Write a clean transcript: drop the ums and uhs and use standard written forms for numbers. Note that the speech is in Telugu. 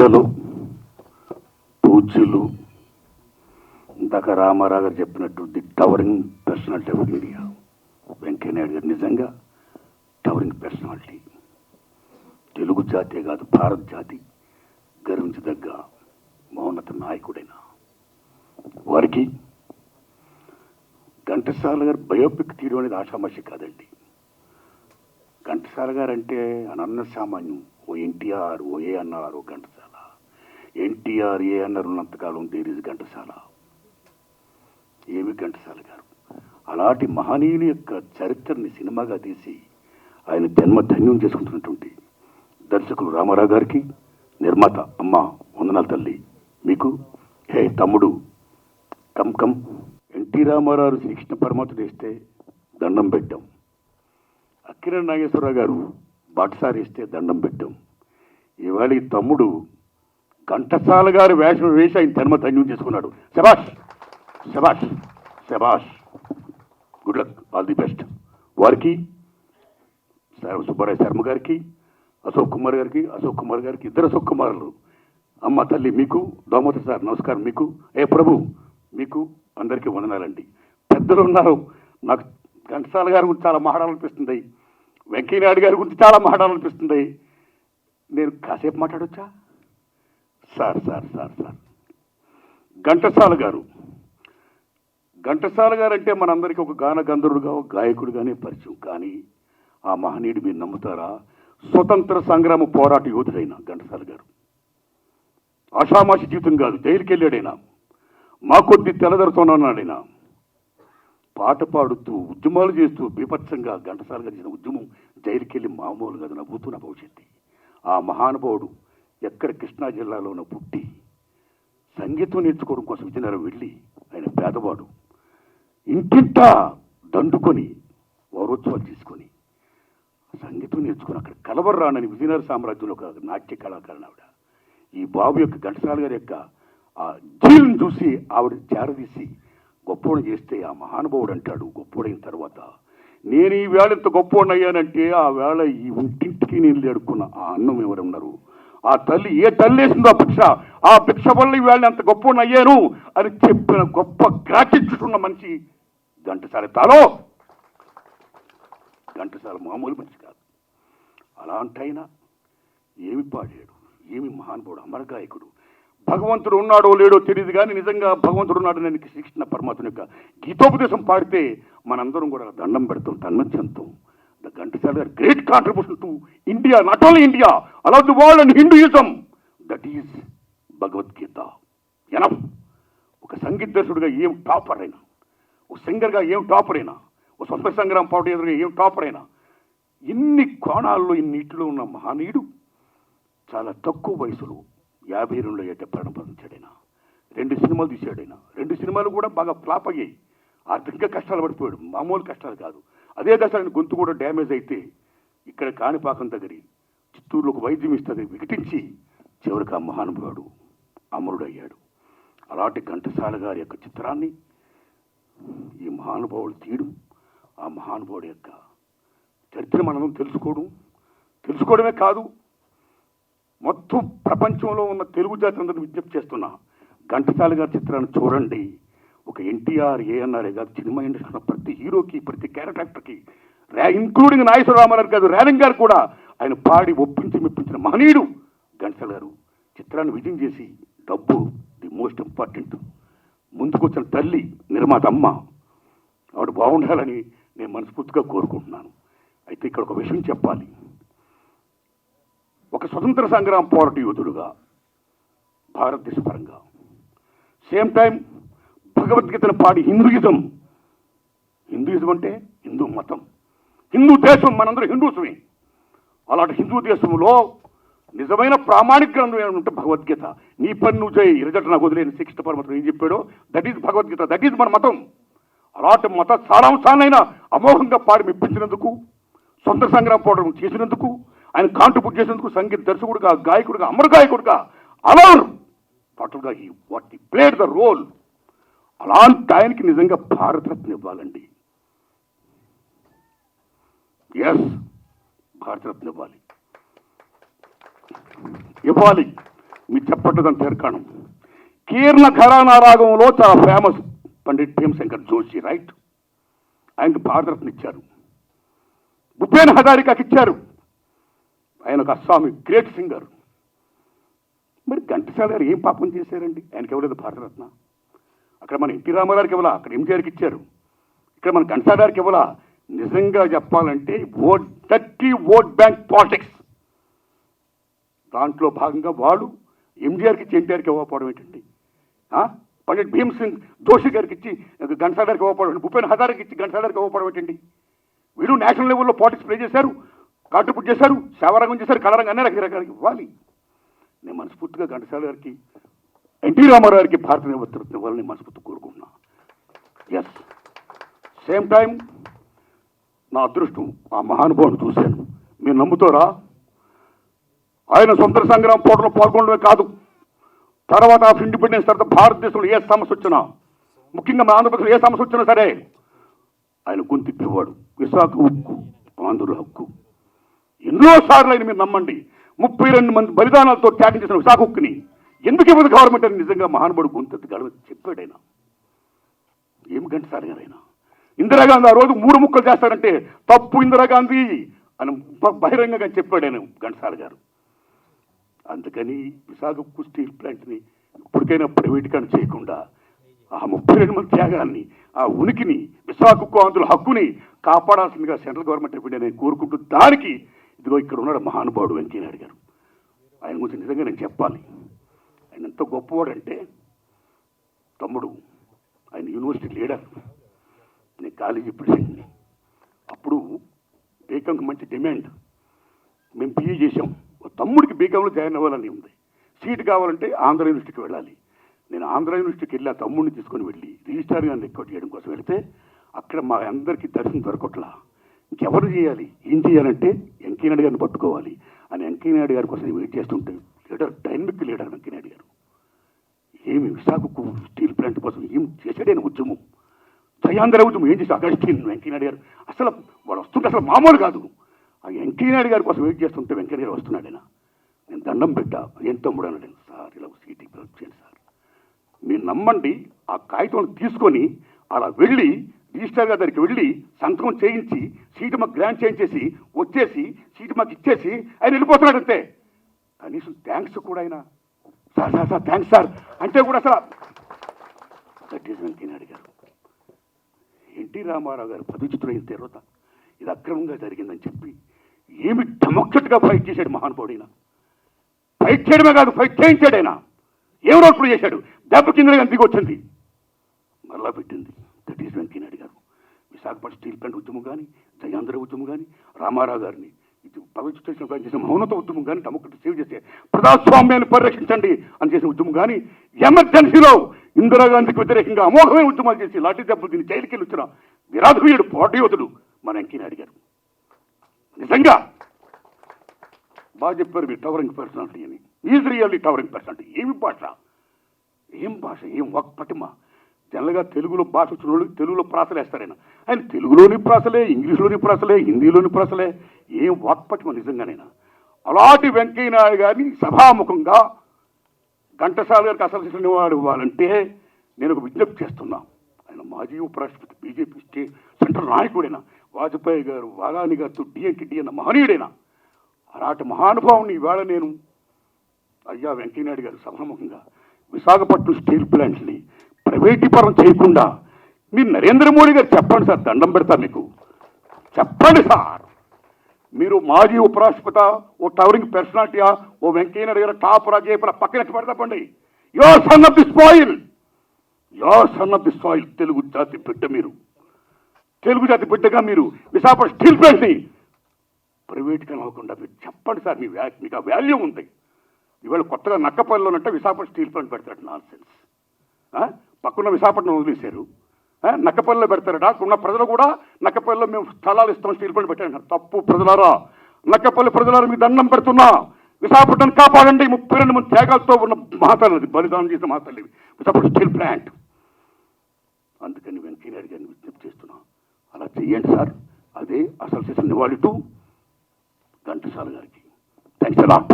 పెద్దలు పూజ్యులు ఇందాక రామారావు గారు చెప్పినట్టు the towering personality of India Venkaiah Naidu గారు నిజంగా టవరింగ్ పర్సనాలిటీ. తెలుగు జాతే కాదు భారత జాతి గర్వించదగ్గ మౌన్నత నాయకుడైన వారికి ఘంటసాల గారు బయోపిక్ తీయడం అనేది ఆషామాషి కాదండి. ఘంటసాల గారు అంటే అనన్న సామాన్యం. ఓ ఎన్టీఆర్, ఓ ఏఎన్ఆర్, ఓ ఘంటసాల. ఎన్టీఆర్ ఏఎన్ఆర్ ఉన్నంతకాలం దేర్ ఇస్ ఘంటసాల. ఏమి ఘంటసాల గారు అలాంటి మహనీయుని యొక్క చరిత్రని సినిమాగా తీసి ఆయన జన్మ ధన్యం చేసుకుంటున్నటువంటి దర్శకులు రామారావు గారికి, నిర్మాత అమ్మ వందనాలు తల్లి మీకు. హే తమ్ముడు come come. NT Rama Rao Srikrishna పరమాత్ముడు వేస్తే దండం పెట్టాం. అక్కినేని నాగేశ్వరరావు గారు బాటసారి వేస్తే దండం పెట్టాం. ఇవాళ ఈ తమ్ముడు ఘంటసాల గారు వేషం వేసి ఆయన జన్మ ధన్యం చేసుకున్నాడు. శబాష్ శబాష్ శబాష్. Good luck, all the best. వారికి సుబ్బారాయ శర్మ గారికి, అశోక్ కుమార్ గారికి ఇద్దరు అశోక్ కుమారులు. అమ్మ తల్లి మీకు, దోమతి సార్ నమస్కారం మీకు. ఏ ప్రభు మీకు అందరికీ వందనాలండి. పెద్దలు ఉన్నారు. నాకు ఘంటసాల గారి గురించి చాలా మాట్లాడాలనిపిస్తుంది, వెంకయ్యనాయుడు గారి గురించి చాలా మాట్లాడాలనిపిస్తుంది. నేను కాసేపు మాట్లాడొచ్చా? Sir sir sir sir Ghantasala గారు అంటే మనందరికీ ఒక గాన గంధర్వుడుగా, ఒక గాయకుడుగానే పరిచయం. కానీ ఆ మహనీయుడు మీరు నమ్ముతారా? స్వతంత్ర సంగ్రామ పోరాట యోధుడైన ఘంటసాల గారు. ఆషామాషి జీవితం కాదు, జైలుకి వెళ్ళాడైనా, మా కొద్ది తెల్లదొరతోనన్నాడైనా. పాట పాడుతూ ఉద్యమాలు చేస్తూ బీభత్సంగా ఘంటసాల గారు చేసిన ఉద్యమం జైలుకి వెళ్ళి మామూలు కాదు, నవ్వుతూ నా భవిష్యత్తు. ఆ మహానుభావుడు ఎక్కడ కృష్ణా జిల్లాలోన పుట్టి సంగీతం నేర్చుకోవడం కోసం విజయనగరం వెళ్ళి ఆయన పేదవాడు ఇంటింటా దండుకొని వారోత్సవాలు తీసుకొని సంగీతం నేర్చుకుని అక్కడ కలవర్రానని విజయనగర సామ్రాజ్యంలో ఒక నాట్య కళాకారుని ఆవిడ. ఈ బాబు యొక్క ఘంటసాల గారి యొక్క ఆ జీలను చూసి ఆవిడ చేరదీసి గొప్పవాడు చేస్తే ఆ మహానుభావుడు అంటాడు గొప్పవాడైన తర్వాత, నేను ఈ వేళ ఇంత గొప్పవాడిని అయ్యానంటే ఆ వేళ ఈ ఇంటింటికి నీళ్ళు అడుక్కున్న ఆ అన్నం ఎవరున్నారు, ఆ తల్లి ఏ తల్లి వేసిందో ఆ భిక్ష వల్ల ఈ వేళ అంత గొప్పవాడిని అయ్యాను అని చెప్పిన గొప్ప గ్రాటిట్యూడ్ మనిషి ఘంటసాల. ఘంటసాల మామూలు మనిషి కాదు. అలాంటైనా ఏమి పాడాడు, ఏమి మహానుభావుడు, అమరగాయకుడు. భగవంతుడు ఉన్నాడో లేడో తెలియదు కానీ నిజంగా భగవంతుడు ఉన్నాడు నేను శ్రీకృష్ణ పరమాత్మ యొక్క గీతోపదేశం పాడితే మనందరం కూడా దండం పెడతాం, తన్మత్యంతం. ద ఘంటసాల గారు great contribution to India, not only India, all the world and Hinduism. That is Bhagavadgita. Enough. ఒక సంగీత దర్శకుడిగా ఏం టాపర్ అయినా, ఒక సింగర్గా ఏం టాపర్ అయినా, ఒక స్వతంత్ర సంగ్రామ పార్టీ ఎదురుగా ఏం టాపర్ అయినా, ఇన్ని కోణాల్లో ఇన్నిట్లో ఉన్న మహనీయుడు చాలా తక్కువ వయసులో 52 ఏట ప్రారంభించాడైనా. 2 సినిమాలు తీశాడైనా. 2 సినిమాలు కూడా బాగా ఫ్లాప్ అయ్యాయి. ఆర్థికంగా కష్టాలు పడిపోయాడు, మామూలు కష్టాలు కాదు. అదే దశ ఆయన గొంతు కూడా డ్యామేజ్ అయితే ఇక్కడ కాణిపాకం దగ్గర చిత్తూరులో ఒక వైద్యం ఇస్తుంది వికటించి చివరికి ఆ మహానుభావుడు అమరుడు అయ్యాడు. అలాంటి ఘంటసాల గారి యొక్క చిత్రాన్ని ఈ మహానుభావుడు తీయడం, ఆ మహానుభావుడు యొక్క చరిత్ర మనం తెలుసుకోవడమే కాదు, మొత్తం ప్రపంచంలో ఉన్న తెలుగు జాతి అందరినీ విజ్ఞప్తి చేస్తున్నా, ఘంటసాల గారి చిత్రాన్ని చూడండి. ఒక ఎన్టీఆర్, ఏఎన్ఆర్ కాదు, సినిమా ఇండస్ట్రీలో ప్రతి హీరోకి, ప్రతి క్యారెక్టర్కి, ఇంక్లూడింగ్ నాగేశ్వర రామారావు కాదు, రేలంగ్ గారు కూడా ఆయన పాడి ఒప్పించి మెప్పించిన మహనీయుడు ఘంటసాల గారు. చిత్రాన్ని విజయం చేసి డబ్బు ది మోస్ట్ ఇంపార్టెంట్. ముందుకొచ్చిన తల్లి నిర్మాత అమ్మ, ఆవిడ బాగుండాలని నేను మనస్ఫూర్తిగా కోరుకుంటున్నాను. అయితే ఇక్కడ ఒక విషయం చెప్పాలి. ఒక స్వతంత్ర సంగ్రామ పోరాట యోధుడుగా భారతదేశ పరంగా సేమ్ టైం భగవద్గీతను పాడి హిందూయిజం అంటే హిందూ మతం, హిందూ దేశం, మనందరూ హిందూసమే. అలాంటి హిందూ దేశంలో నిజమైన ప్రామాణిక గ్రంథం ఏమంటే భగవద్గీత. నీ పని నువ్వు చేయి, రిజల్ట్ నాకు వదిలేని శ్రీకృష్ణ పరమాత్మ ఏం చెప్పాడో that is Bhagavad Gita, that is మన మతం. అలాంటి మత సారాంశాన్నైనా అమోఘంగా పాడి మెప్పించినందుకు, స్వతంత్ర సంగ్రామ పోరాటం చేసినందుకు, ఆయన కాంట్రిబ్యూట్ చేసినందుకు, సంగీత దర్శకుడుగా, గాయకుడుగా, అమరగాయకుడుగా, అలవర్ టోటల్గా హీ ప్లేడ్ ద రోల్. అలాంటి ఆయనకి నిజంగా భారతరత్న ఇవ్వాలండి. ఎస్, భారతరత్న ఇవ్వాలి. మీరు చెప్పట్లేదని తీర్కాణం. కీర్ణ ఘరానా రాగంలో చాలా ఫేమస్ పండిట్ భీమశంకర్ జోషి, రైట్? ఆయనకు భారతరత్న ఇచ్చారు. భూపేన్ హజారికాకి ఇచ్చారు. ఆయన ఒక అస్సామి గ్రేట్ సింగర్. మరి ఘంటసాల గారు ఏం పాపం చేశారండి? ఆయనకి ఇవ్వలేదు భారతరత్న. అక్కడ మన ఎన్టీ రామారావుకి ఇవ్వాలా, అక్కడ ఎంజీఆర్కి ఇచ్చారు. ఇక్కడ మన ఘంటసాల గారికి ఇవ్వాలా. నిజంగా చెప్పాలంటే ఓట్ బ్యాంక్ పాలిటిక్స్ దాంట్లో భాగంగా వాళ్ళు ఎంజీఆర్కి ఇచ్చి ఎన్టీఆర్కి ఇవ్వకపోవడం ఏంటండి? పండిట్ భీమ్సింగ్ జోషి గారికి ఇచ్చి ఘంటసాల గారికి ఇవ్వకపోవడం, భూపేన్ హజారికి ఇచ్చి ఘంటసాల గారికి ఇవ్వకపోవడం ఏంటండి? వీళ్ళు నేషనల్ లెవెల్లో పాలిటిక్స్ ప్లే చేశారు, కాంట్రిబ్యూట్ చేశారు, సేవారంగం చేశారు, కళారంగం అన్ని రకరకాలకి ఇవ్వాలి. నేను మనస్ఫూర్తిగా ఘంటసాల గారికి, ఎన్టీ రామారావు గారికి భారతరత్న ఇవ్వాలని మనస్ఫూర్తి కోరుకుంటున్నా. ఎస్, సేమ్ టైం నా అదృష్టం ఆ మహానుభావుని చూశాను. మీరు నమ్ముతారా? ఆయన స్వతంత్ర సంగ్రామ పోటలో పాల్గొనడమే కాదు, తర్వాత ఆఫ్ ఇండిపెండెన్స్ తర్వాత భారతదేశంలో ఏ సమస్య వచ్చినా, ముఖ్యంగా మన ఆంధ్రప్రదేశ్లో ఏ సమస్య వచ్చినా సరే ఆయన గొంతిప్పేవాడు. విశాఖ ఉక్కు, ఆంధ్రుల హక్కు. ఎన్నోసార్లు ఆయన మీరు నమ్మండి 32 మంది బలిదానాలతో త్యాగం చేసిన విశాఖ ఉక్కుని ఎందుకు ఇవ్వదు గవర్నమెంట్ అని నిజంగా మహానుభావుడు గొంతెత్తి గడవ చెప్పాడు ఆయన. ఏమి ఘంటసాల గారు ఆయన? ఇందిరాగాంధీ ఆ రోజు 3 ముక్కలు చేస్తారంటే తప్పు ఇందిరాగాంధీ అని బహిరంగంగా చెప్పాడు ఆయన ఘంటసాల గారు. అందుకని విశాఖ ఉక్కు స్టీల్ ప్లాంట్ని ఇప్పటికైనా ప్రైవేటీకరణ చేయకుండా ఆ 32 మంది త్యాగాన్ని, ఆ ఉనికిని, విశాఖ ఉక్కు ఆంధ్రుల హక్కుని కాపాడాల్సిందిగా సెంట్రల్ గవర్నమెంట్ అయిపోయింది నేను కోరుకుంటూ, దానికి ఇదిగో ఇక్కడ ఉన్నాడు మహానుభావుడు వెంకయ్యనాయుడు గారు. ఆయన గురించి నిజంగా నేను చెప్పాలి. ఆయన ఎంత గొప్పవాడంటే, తమ్ముడు ఆయన యూనివర్సిటీ లీడర్, నేను కాలేజీ ప్రెసిడెంట్ని. అప్పుడు బీకాంకి మంచి డిమాండ్. మేము పిఏ చేసాం. తమ్ముడికి బీకాంలో జాయిన్ అవ్వాలని ఉంది. సీట్ కావాలంటే ఆంధ్ర యూనివర్సిటీకి వెళ్ళాలి. నేను ఆంధ్ర యూనివర్సిటీకి వెళ్ళి ఆ తమ్ముడిని తీసుకొని వెళ్ళి రిజిస్ట్రార్ గారిని రికార్డ్ చేయడం కోసం వెళితే అక్కడ మా అందరికీ దర్శనం దొరకట్లా. ఇంకెవరు చేయాలి? ఏం చేయాలంటే వెంకయ్యనాయుడు గారిని పట్టుకోవాలి అని వెంకయ్యనాయుడు గారి కోసం వెయిట్ చేస్తుంటే లీడర్, డైనమిక్ లీడర్ వెంకయ్యనాయుడు గారు ఏమి విశాఖకు స్టీల్ ప్లాంట్ కోసం ఏం చేశాడైన ఉద్యమం, జయాంధ్ర ఉద్యమం ఏం చేసి అగస్టిన్ వెంకయ్యనాయుడు గారు అసలు వాడు వస్తుంటే అసలు మామూలు కాదు. ఆ వెంకయ్యనాయుడు గారి కోసం వెయిట్ చేస్తుంటే వెంకయ్య గారు వస్తున్నాడు. నేను దండం పెట్టా, ఏం తమ్ముడు అన్నాడు. సార్ ఇలా సీటీ చేయండి సార్. మీరు నమ్మండి, ఆ కాగితం తీసుకొని అలా వెళ్ళి రిజిస్టర్ గారి దగ్గరికి వెళ్ళి సంతకం చేయించి సీటు మాకు గ్రాంట్ చేయించేసి వచ్చేసి సీటు మాకు ఇచ్చేసి ఆయన వెళ్ళిపోతున్నాడు అంతే. కనీసం థ్యాంక్స్ కూడా ఆయన sir sir sir thanks sir అంటే కూడా అసలు దట్ ఈజ్ వెంకయ్యనాయుడు గారు. ఎన్టీ రామారావు గారు పదవిచ్యుతులైన తర్వాత ఇది అక్రమంగా జరిగిందని చెప్పి ఏమి డెమోక్రట్గా ఫైట్ చేశాడు మహానుభావుడైనా. ఫైట్ చేయడమే కాదు, ఫైట్ చేయించాడు ఆయన. ఏం రోడ్లు చేశాడు? దెబ్బ కింద దిగి వచ్చింది, మరలా పెట్టింది. దట్ ఈజ్ వెంకయ్యనాయుడు గారు. విశాఖపట్నం స్టీల్ ప్లాంట్ ఉద్యమం కానీ, జయాంధ్ర ఉద్యమం కానీ, రామారావు గారిని పదవిచ్యుత చేసిన మౌనత ఉద్యమం కానీ, డెమోక్రటీ సేవ్ చేసే ప్రజాస్వామ్యాన్ని పరిరక్షించండి అని చేసిన ఉద్యమం కానీ, ఎమర్జెన్సీలో ఇందిరాగాంధీకి వ్యతిరేకంగా అమోఘమైన ఉద్యమాలు చేసి లాఠీ దెబ్బలు దీన్ని జైలుకి వెళ్ళి వచ్చిన విరాధవీయుడు పోటీయోధుడు మన వెంకయ్యనాయుడు గారు. నిజంగా బాగా చెప్పారు మీరు, టవరింగ్ పర్సనాలిటీ అని. Is really towering personality. ఏమి భాష, ఏం భాష, ఏం పటిమ. జనరల్గా తెలుగులో భాష వచ్చిన వాళ్ళు తెలుగులో ప్రాసలు వేస్తారైనా, ఆయన తెలుగులోని ప్రాసలే, ఇంగ్లీష్లోని ప్రాసలే, హిందీలోని ప్రాసలే. ఏం వాక్పటిమ నిజంగానైనా. అలాంటి వెంకయ్యనాయుడు గారిని సభాముఖంగా ఘంటసాల గారికి అసలు వాడు ఇవ్వాలంటే నేను ఒక విజ్ఞప్తి చేస్తున్నా. ఆయన మాజీ ఉపరాష్ట్రపతి, బీజేపీ సెంట్రల్ నాయకుడైనా, వాజ్పేయి గారు, వారాణి గారితో డి అన్న మహనీయుడైనా అలాంటి మహానుభావుని ఇవాళ నేను అయ్యా వెంకయ్యనాయుడు గారు సభాముఖంగా విశాఖపట్నం స్టీల్ ప్లాంట్ని ప్రైవేటీకరణ చేయకుండా మీరు నరేంద్ర మోడీ గారు చెప్పండి సార్, దండం పెడతారు మీకు. చెప్పండి సార్, మీరు మాజీ ఉపరాష్ట్రపతి, ఓ టవరింగ్ పర్సనాలిటీయా, ఓ వెంకయ్యనాయుడు గారు టాప్ రాజేపల పక్కన పెడతాపండి. Your son of the soil, your son of the soil. Telugu జాతి బిడ్డ మీరు, తెలుగు జాతి బిడ్డగా మీరు విశాఖపట్నం స్టీల్ ప్లాంట్ని ప్రైవేటీకరణ అవ్వకుండా మీరు చెప్పండి సార్. మీకు ఆ వాల్యూ ఉంది. ఇవాళ కొత్తగా నక్కపల్లిలోనంటే విశాఖపట్నం స్టీల్ ప్లాంట్ పెడతాడు. Non sense. పక్కన విశాఖపట్నం వదిలేశారు, నక్కపల్లిలో పెడతారట. ఉన్న ప్రజలు కూడా నక్కపల్లిలో మేము స్థలాలు ఇస్తాం, స్టీల్ ప్లాంట్ పెట్టారు. తప్పు ప్రజలారా, నక్కపల్లి ప్రజలారా మీకు దండం పెడుతున్నా. విశాఖపట్నం కాపాడండి. 32 మంది త్యాగాలతో ఉన్న మహాతల్లి, బలిదానం చేసిన మహాతల్లి విశాఖపట్నం స్టీల్ ప్లాంట్. అందుకని వెంకయ్యనాయుడు గారిని విజ్ఞప్తి చేస్తున్నా, అలా చెయ్యండి సార్. అదే అసలు చేసిన నివాళి టు ఘంటసాల గారికి. Thanks a lot.